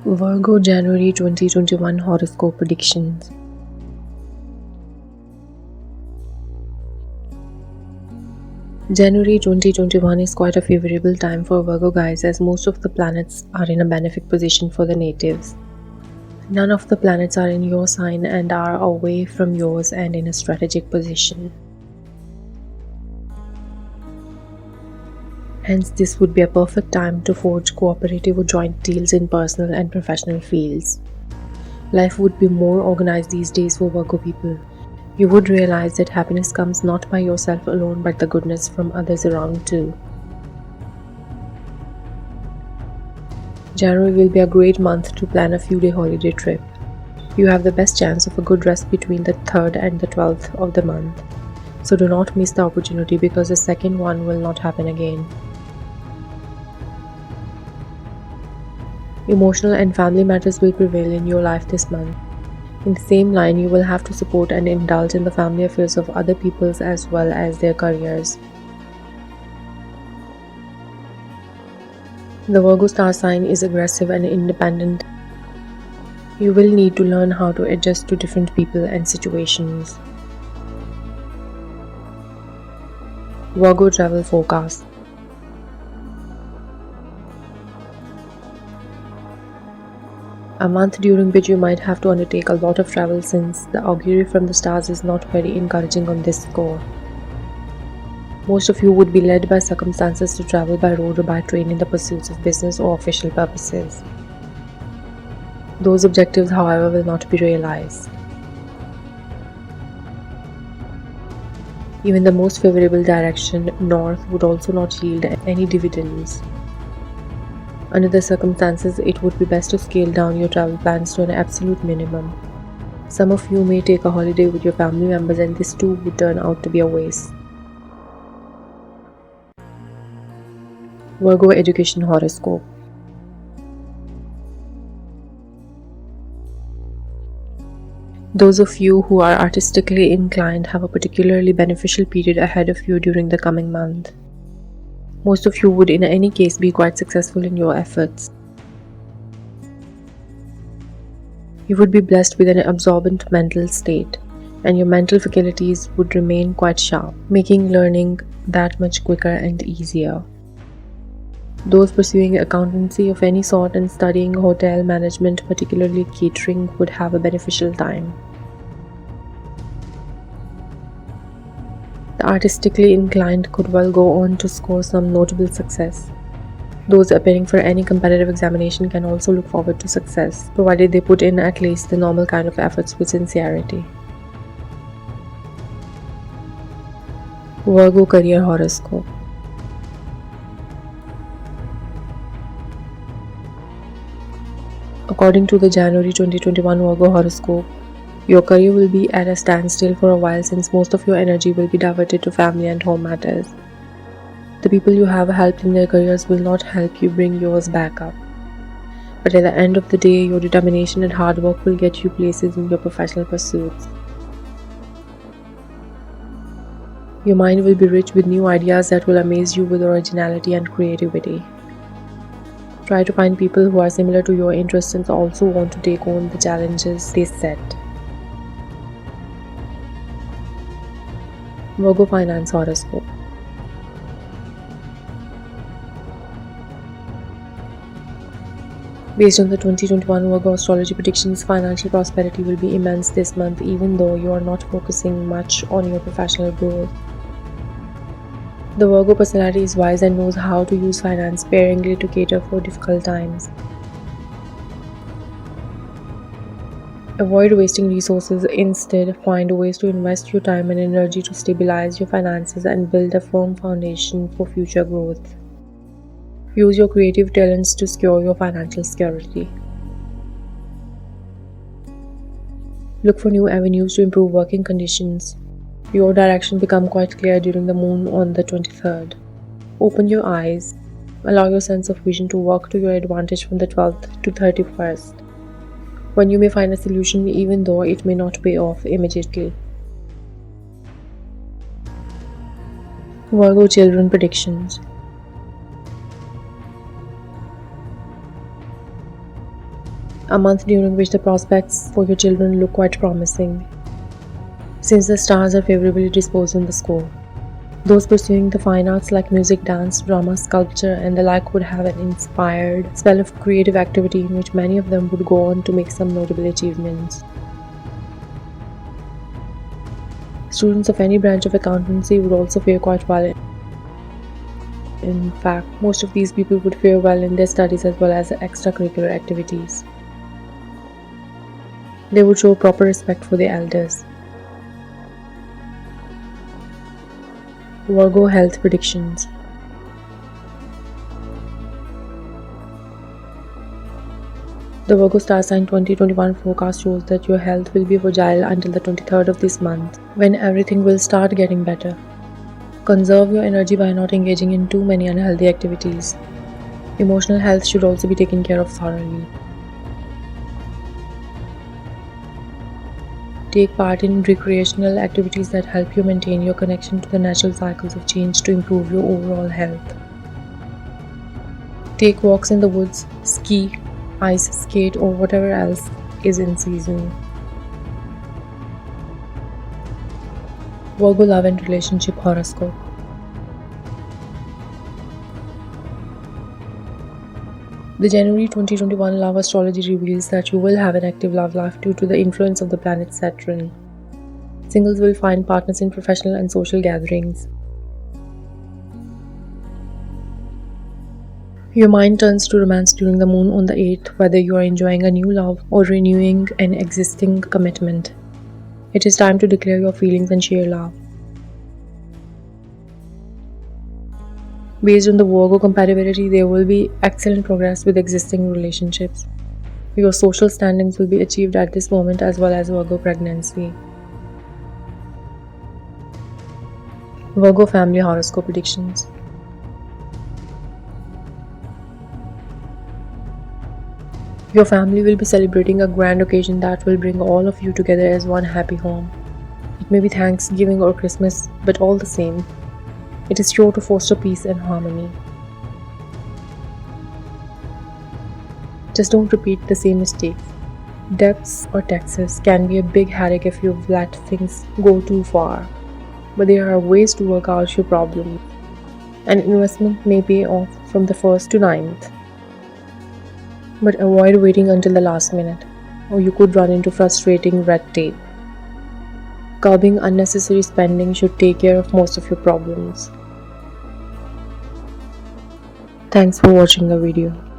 Virgo January 2021 horoscope predictions. January 2021 is quite a favorable time for Virgo guys as most of the planets are in a benefic position for the natives. None of the planets are in your sign and are away from yours and in a strategic position. Hence, this would be a perfect time to forge cooperative or joint deals in personal and professional fields. Life would be more organized these days for Virgo people. You would realize that happiness comes not by yourself alone but the goodness from others around too. January will be a great month to plan a few-day holiday trip. You have the best chance of a good rest between the 3rd and the 12th of the month. So do not miss the opportunity because the second one will not happen again. Emotional and family matters will prevail in your life this month. In the same line, you will have to support and indulge in the family affairs of other people's as well as their careers. The Virgo star sign is aggressive and independent. You will need to learn how to adjust to different people and situations. Virgo travel forecast. A month during which you might have to undertake a lot of travel since the augury from the stars is not very encouraging on this score. Most of you would be led by circumstances to travel by road or by train in the pursuits of business or official purposes. Those objectives, however, will not be realized. Even the most favorable direction, north, would also not yield any dividends. Under the circumstances, it would be best to scale down your travel plans to an absolute minimum. Some of you may take a holiday with your family members and this too would turn out to be a waste. Virgo education horoscope. Those of you who are artistically inclined have a particularly beneficial period ahead of you during the coming month. Most of you would in any case be quite successful in your efforts. You would be blessed with an absorbent mental state, and your mental faculties would remain quite sharp, making learning that much quicker and easier. Those pursuing accountancy of any sort and studying hotel management, particularly catering, would have a beneficial time. The artistically inclined could well go on to score some notable success. Those appearing for any competitive examination can also look forward to success, provided they put in at least the normal kind of efforts with sincerity. Virgo career horoscope. According to the January 2021 Virgo horoscope, your career will be at a standstill for a while since most of your energy will be diverted to family and home matters. The people you have helped in their careers will not help you bring yours back up. But at the end of the day, your determination and hard work will get you places in your professional pursuits. Your mind will be rich with new ideas that will amaze you with originality and creativity. Try to find people who are similar to your interests and also want to take on the challenges they set. Virgo finance horoscope. Based on the 2021 Virgo astrology predictions, financial prosperity will be immense this month even though you are not focusing much on your professional growth. The Virgo personality is wise and knows how to use finance sparingly to cater for difficult times. Avoid wasting resources, instead find ways to invest your time and energy to stabilize your finances and build a firm foundation for future growth. Use your creative talents to secure your financial security. Look for new avenues to improve working conditions. Your direction become quite clear during the moon on the 23rd. Open your eyes. Allow your sense of vision to work to your advantage from the 12th to 31st, when you may find a solution even though it may not pay off immediately. Virgo children predictions. a month during which the prospects for your children look quite promising, since the stars are favorably disposed in the score. Those pursuing the fine arts like music, dance, drama, sculpture, and the like would have an inspired spell of creative activity in which many of them would go on to make some notable achievements. Students of any branch of accountancy would also fare quite well. In fact, most of these people would fare well in their studies as well as extracurricular activities. They would show proper respect for their elders. Virgo health predictions. The Virgo star sign 2021 forecast shows that your health will be fragile until the 23rd of this month, when everything will start getting better. Conserve your energy by not engaging in too many unhealthy activities. Emotional health should also be taken care of thoroughly. Take part in recreational activities that help you maintain your connection to the natural cycles of change to improve your overall health. Take walks in the woods, ski, ice skate, or whatever else is in season. Virgo love and relationship horoscope. The January 2021 love astrology reveals that you will have an active love life due to the influence of the planet Saturn. Singles will find partners in professional and social gatherings. Your mind turns to romance during the moon on the 8th, whether you are enjoying a new love or renewing an existing commitment. It is time to declare your feelings and share love. Based on the Virgo compatibility, there will be excellent progress with existing relationships. Your social standings will be achieved at this moment as well as Virgo pregnancy. Virgo family horoscope predictions. Your family will be celebrating a grand occasion that will bring all of you together as one happy home. It may be Thanksgiving or Christmas, but all the same, it is sure to foster peace and harmony. Just don't repeat the same mistakes. Debts or taxes can be a big headache if you've let things go too far. But there are ways to work out your problems. An investment may pay off from the 1st to 9th. But avoid waiting until the last minute, or you could run into frustrating red tape. Curbing unnecessary spending should take care of most of your problems. Thanks for watching the video.